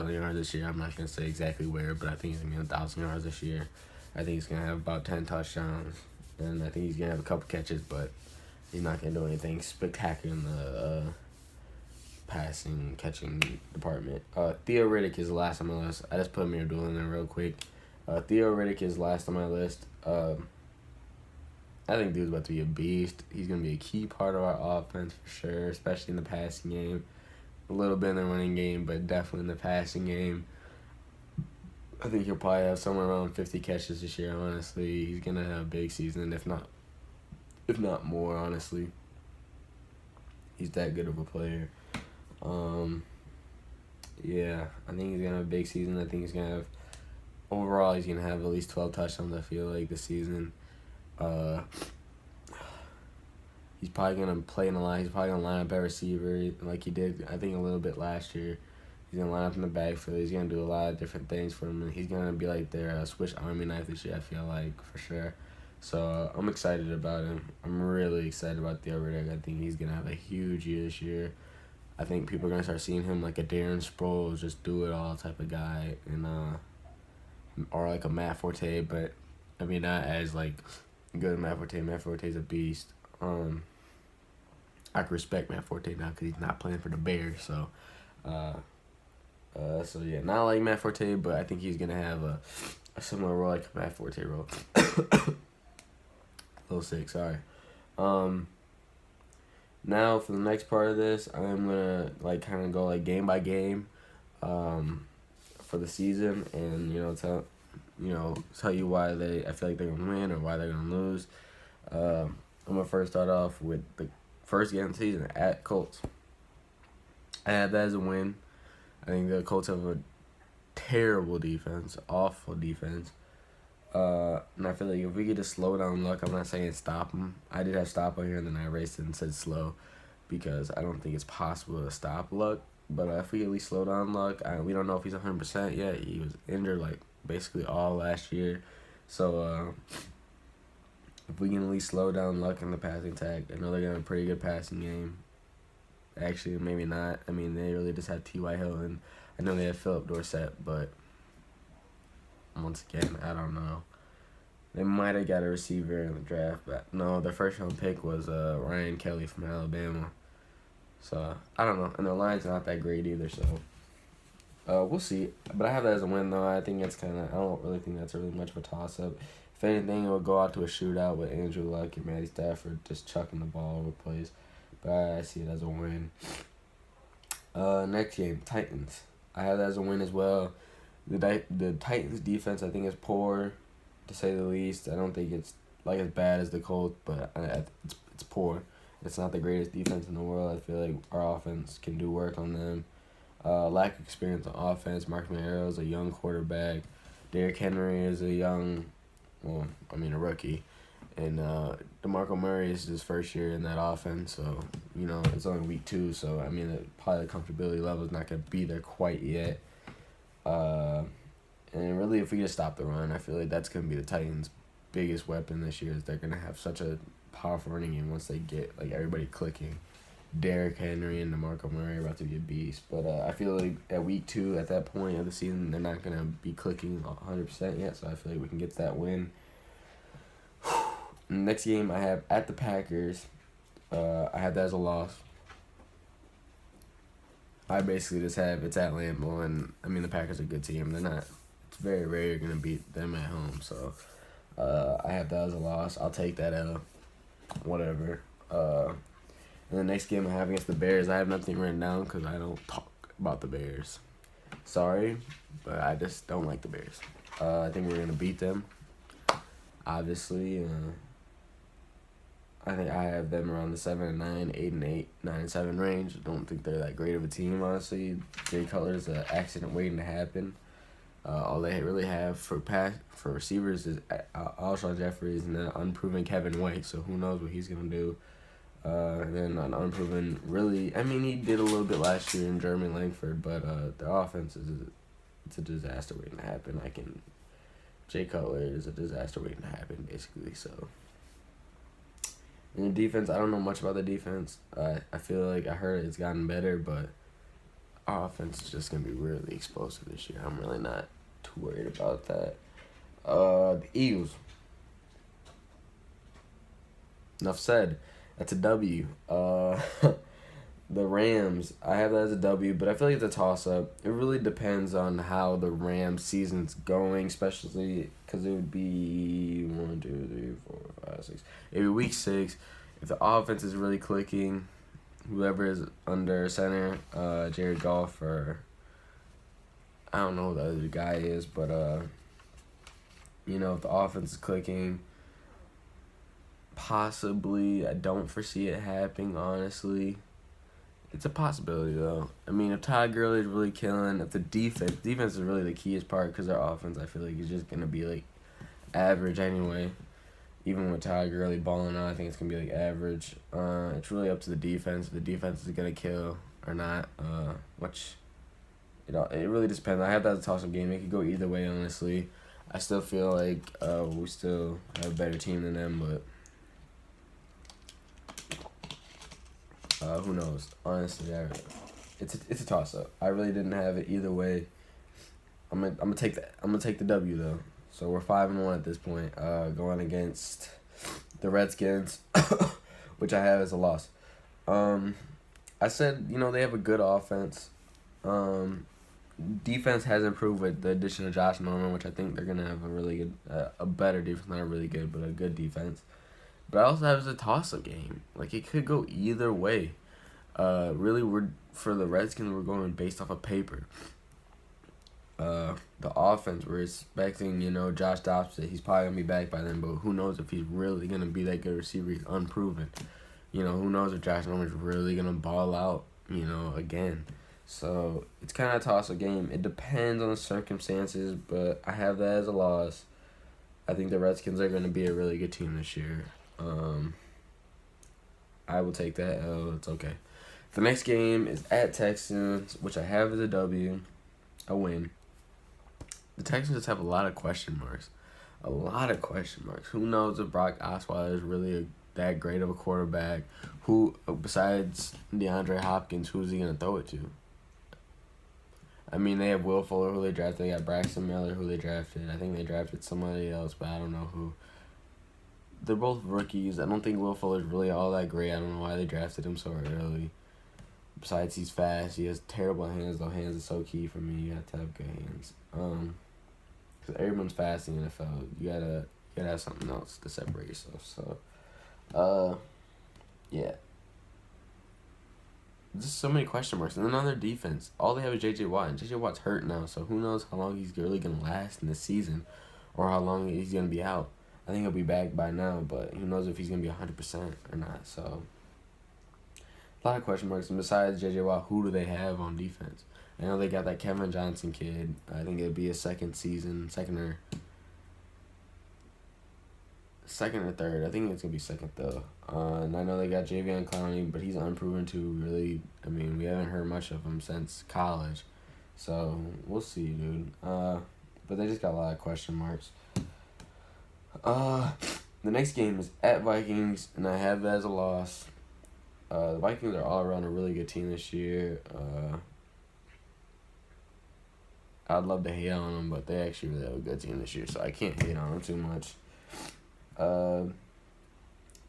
1,000 yards this year. I'm not gonna say exactly where, but I think he's gonna be 1,000 yards this year. I think he's gonna have about 10 touchdowns, and I think he's gonna have a couple catches, but he's not gonna do anything spectacular in the passing catching department. Theo Riddick is last on my list. I just put Amir Abdullah in there real quick. Theo Riddick is last on my list. I think dude's about to be a beast. He's going to be a key part of our offense for sure, especially in the passing game. A little bit in the running game, but definitely in the passing game. I think he'll probably have somewhere around 50 catches this year, honestly. He's going to have a big season, if not more, honestly. He's that good of a player. Yeah, I think he's going to have a big season. I think he's going to have, overall, he's going to have at least 12 touchdowns, I feel like, this season. He's probably going to play in the line. He's probably going to line up at receiver like he did, I think, a little bit last year. He's going to line up in the backfield. He's going to do a lot of different things for him. And he's going to be like their Swiss Army knife this year, I feel like, for sure. So I'm excited about him. I'm really excited about Theo Riddick. I think he's going to have a huge year this year. I think people are going to start seeing him like a Darren Sproles, just do it all type of guy, and or like a Matt Forte, but I mean not as like good as Matt Forte. Matt Forte's a beast. I can respect Matt Forte now because he's not playing for the Bears, so so yeah, not like Matt Forte, but I think he's gonna have a similar role like Matt Forte role. Little sick, sorry. Now for the next part of this, I'm gonna like kind of go like game by game, for the season, and tell you why I feel like they're gonna win or why they're gonna lose. I'm gonna first start off with the first game of the season at Colts. I have that as a win. I think the Colts have a terrible defense, awful defense. And I feel like if we could just slow down Luck, I'm not saying stop him. I did have stop on here, and then I erased it and said slow because I don't think it's possible to stop Luck. But if we at least slow down Luck, we don't know if he's 100% yet. He was injured like basically all last year. So if we can at least slow down Luck in the passing attack, I know they're going to have a pretty good passing game. Actually, maybe not. I mean, they really just have T.Y. Hill, and I know they have Philip Dorsett, but once again, I don't know. They might have got a receiver in the draft, but no, their first round pick was Ryan Kelly from Alabama. So, I don't know. And their line's not that great either, so we'll see. But I have that as a win, though. I think it's I don't really think that's really much of a toss-up. If anything, it will go out to a shootout with Andrew Luck and Matty Stafford just chucking the ball over the place. But I see it as a win. Next game, Titans. I have that as a win as well. The Titans defense, I think, is poor, to say the least. I don't think it's like as bad as the Colts, but it's poor. It's not the greatest defense in the world. I feel like our offense can do work on them. Lack of experience on offense. Mark Mariota is a young quarterback. Derrick Henry is a rookie. And DeMarco Murray is his first year in that offense, so, it's only week 2, so, probably the comfortability level is not going to be there quite yet. And really, if we just stop the run, I feel like that's going to be the Titans' biggest weapon this year, is they're going to have such a powerful running game once they get, like, everybody clicking. Derrick Henry and DeMarco Murray are about to be a beast. But I feel like at week 2, at that point of the season, they're not going to be clicking 100% yet, so I feel like we can get that win. Next game I have at the Packers. I have that as a loss. I basically just have it's at Lambeau, and the Packers are a good team. They're not. It's very rare you're gonna beat them at home. So I have that as a loss. I'll take that L. Whatever. And the next game I have against the Bears, I have nothing written down because I don't talk about the Bears. Sorry, but I just don't like the Bears. I think we're gonna beat them. Obviously. I think I have them around the 7-9, 8-8, 9-7 range. I don't think they're that great of a team, honestly. Jay Cutler's an accident waiting to happen. All they really have for receivers is Alshon Jeffries and the unproven Kevin White. So who knows what he's gonna do? And then an unproven, really. He did a little bit last year in Jeremy Langford, but the offense it's a disaster waiting to happen. Jay Cutler is a disaster waiting to happen, basically. So. In the defense, I don't know much about the defense. I feel like I heard it's gotten better, but our offense is just gonna be really explosive this year. I'm really not too worried about that. The Eagles. Enough said. That's a W. The Rams, I have that as a W, but I feel like it's a toss-up. It really depends on how the Rams season's going, especially because it would be 1, 2, 3, 4, 5, 6. It would be week 6. If the offense is really clicking, whoever is under center, Jared Goff or I don't know who the other guy is, but if the offense is clicking, possibly. I don't foresee it happening, honestly. It's a possibility, though. I mean, if Todd Gurley is really killing, if the defense is really the keyest part, because their offense, I feel like, is just going to be, like, average anyway. Even with Todd Gurley balling out, I think it's going to be, like, average. It's really up to the defense. If the defense is going to kill or not, which, it really just depends. I have that as a toss-up game. It could go either way, honestly. I still feel like we still have a better team than them, but who knows? Honestly, it's a toss up. I really didn't have it either way. I'm gonna take the W though. So we're 5-1 at this point. Going against the Redskins, which I have as a loss. I said they have a good offense. Defense has improved with the addition of Josh Norman, which I think they're gonna have a really good, a better defense, not a really good, but a good defense. But I also have it as a toss-up game. Like, it could go either way. Really, for the Redskins, we're going based off of paper. The offense, we're expecting, Josh Dobson. He's probably going to be back by then, but who knows if he's really going to be that good receiver. He's unproven. Who knows if Josh Norman's really going to ball out, again. So, it's kind of a toss-up game. It depends on the circumstances, but I have that as a loss. I think the Redskins are going to be a really good team this year. I will take that L. It's okay. The next game is at Texans, which I have as a W, a win. The Texans just have a lot of question marks. Who knows if Brock Osweiler is really that great of a quarterback? Who, besides DeAndre Hopkins, who's he going to throw it to? I mean, they have Will Fuller, who they drafted. They got Braxton Miller, who they drafted. I think they drafted somebody else, but I don't know who. They're both rookies. I don't think Will Fuller's really all that great. I don't know why they drafted him so early. Besides, he's fast. He has terrible hands, though. Hands are so key for me. You have to have good hands. Because everyone's fast in the NFL. You gotta have something else to separate yourself. So, yeah. Just so many question marks. And then on their defense, all they have is J.J. Watt. And J.J. Watt's hurt now, so who knows how long he's really going to last in the season or how long he's going to be out. I think he'll be back by now, but who knows if he's going to be 100% or not. So, a lot of question marks. And besides J.J. Watt, who do they have on defense? I know they got that Kevin Johnson kid. I think it'll be a second or third. I think it's going to be second, though. And I know they got Javion Clowney, but he's unproven to really. I mean, we haven't heard much of him since college. So, we'll see, dude. But they just got a lot of question marks. The next game is at Vikings, and I have that as a loss. The Vikings are all around a really good team this year. I'd love to hate on them, but they actually really have a good team this year, so I can't hate on them too much.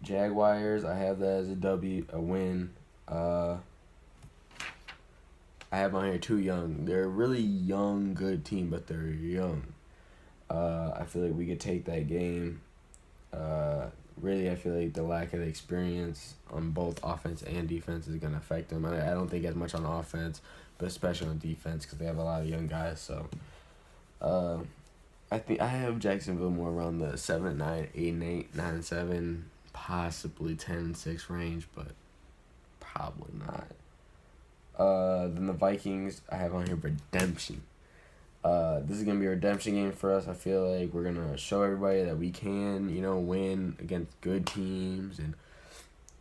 Jaguars, I have that as a win. I have on here too young. They're a really young, good team, but they're young. I feel like we could take that game. Really, I feel like the lack of experience on both offense and defense is going to affect them. I don't think as much on offense, but especially on defense because they have a lot of young guys. So, I think I have Jacksonville more around the 7-9, 8-8, 9-7, possibly 10-6 range, but probably not. Then the Vikings, I have on here redemption. This is going to be a redemption game for us. I feel like we're going to show everybody that we can, win against good teams and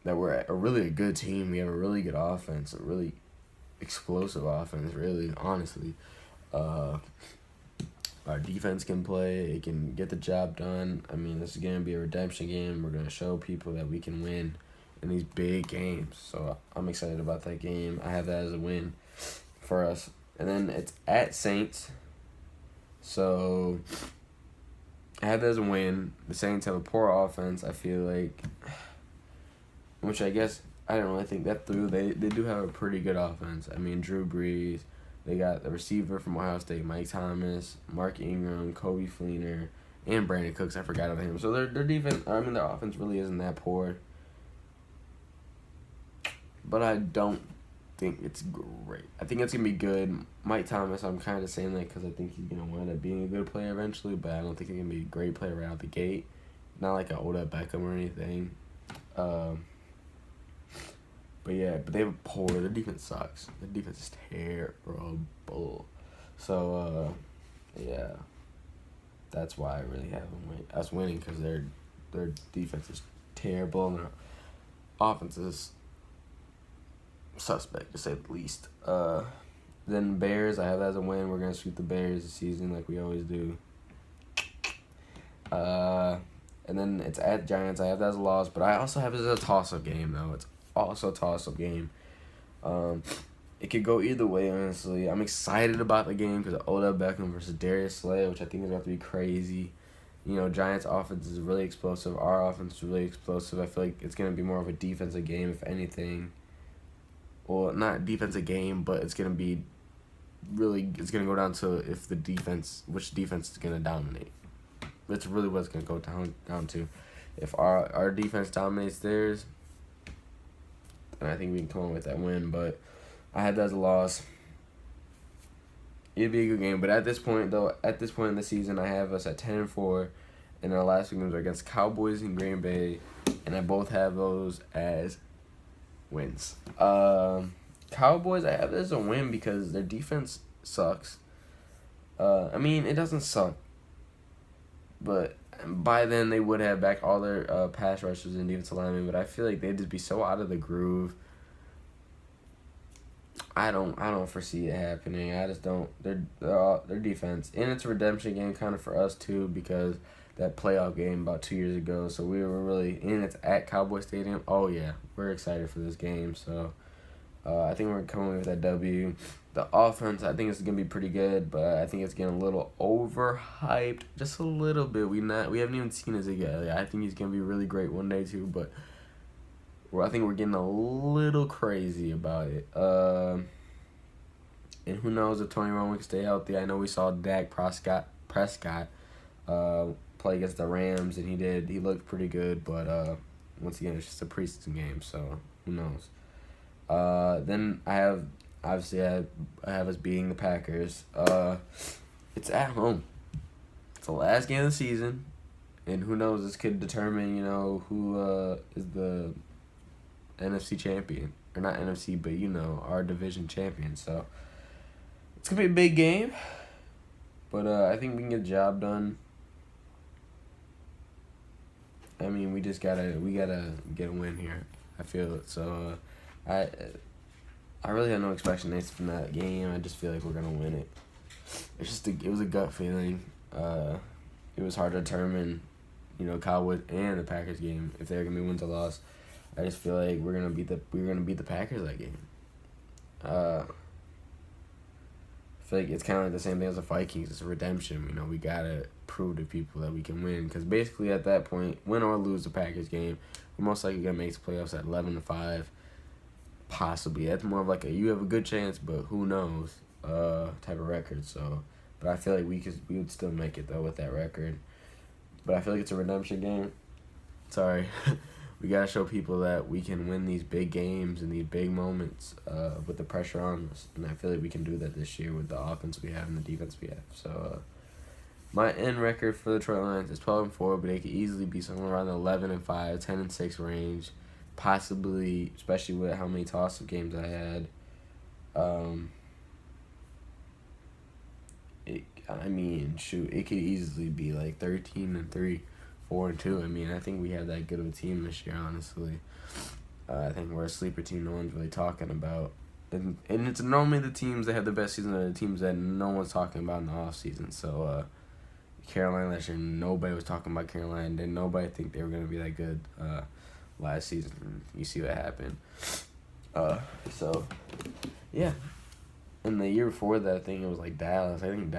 that we're a good team. We have a really good offense, a really explosive offense, really, honestly. Our defense can play. It can get the job done. I mean, this is going to be a redemption game. We're going to show people that we can win in these big games. So I'm excited about that game. I have that as a win. for us. And then it's at Saints. So I have that as a win. The Saints have a poor offense, I feel like. Which I guess I don't really think that through. They do have a pretty good offense. I mean, Drew Brees. They got the receiver from Ohio State, Mike Thomas, Mark Ingram, Kobe Fleener, and Brandon Cooks. I forgot about him. So their defense, I mean, their offense really isn't that poor. But I don't think it's great. I think it's going to be good. Mike Thomas, I'm kind of saying that because I think he's going to wind up being a good player eventually, but I don't think he's going to be a great player right out the gate. Not like an Odell Beckham or anything. But yeah, but they were poor. Their defense sucks. Their defense is terrible. So, yeah. That's why I really have us winning, because their defense is terrible and their offense is suspect, to say the least. Then Bears, I have that as a win. We're going to sweep the Bears this season like we always do. And then it's at Giants. I have that as a loss, but I also have it as a toss-up game, though. It's also a toss-up game. It could go either way, honestly. I'm excited about the game because of Odell Beckham versus Darius Slay, which I think is going to be crazy. You know, Giants' offense is really explosive. Our offense is really explosive. I feel like it's going to be more of a defensive game, if anything. Well, not defensive game, but it's going to be really, it's going to go down to which defense is going to dominate. That's really what it's going to go down to. If our defense dominates theirs, then I think we can come up with that win. But I had that as a loss. It'd be a good game. But at this point in the season, I have us at 10-4. And our last two games are against Cowboys and Green Bay. And I both have those as wins. Cowboys, I have this as a win because their defense sucks. I mean, it doesn't suck. But by then, they would have back all their pass rushers and defensive linemen. But I feel like they'd just be so out of the groove. I don't foresee it happening. I just don't. Their defense, and it's a redemption game kind of for us too, because that playoff game about 2 years ago. So we were really, and it's at Cowboy Stadium. Oh yeah, we're excited for this game. So I think we're coming with that W. The offense, I think it's gonna be pretty good, but I think it's getting a little overhyped, just a little bit. We haven't even seen Ezekiel Elliott. I think he's gonna be really great one day too, but I think we're getting a little crazy about it. And who knows if Tony Romo can stay healthy. I know we saw Dak Prescott play against the Rams, and he looked pretty good, but once again, it's just a preseason game, so who knows. Then I have us beating the Packers. It's at home. It's the last game of the season, and who knows, this could determine, you know, who is the NFC champion. Or not NFC, but, you know, our division champion. So it's going to be a big game, but I think we can get the job done. I mean, we gotta get a win here. I feel it. So I really had no expectations from that game. I just feel like we're gonna win it. It was a gut feeling. It was hard to determine, you know, Cowboys and the Packers game, if they're gonna be wins or loss. I just feel like we're gonna beat the Packers that game. I feel like it's kind of like the same thing as the Vikings. It's a redemption. You know, we gotta prove to people that we can win, because basically at that point, win or lose the Packers game, we're most likely gonna make the playoffs at 11-5. Possibly. That's more of like you have a good chance, but who knows type of record. So, but I feel like we would still make it though with that record. But I feel like it's a redemption game. Sorry. We gotta show people that we can win these big games and these big moments with the pressure on us, and I feel like we can do that this year with the offense we have and the defense we have. So, my end record for the Detroit Lions is 12-4, but they could easily be somewhere around the 11-5, 10-6 range. Possibly, especially with how many toss-up games I had. It could easily be like 13-3, 4-2. I mean, I think we have that good of a team this year, honestly. I think we're a sleeper team no one's really talking about. And it's normally the teams that have the best season are the teams that no one's talking about in the offseason. So, Carolina last year, nobody was talking about Carolina. Didn't nobody think they were going to be that good last season. You see what happened. So, yeah. And the year before that, I think it was like Dallas. I think Dallas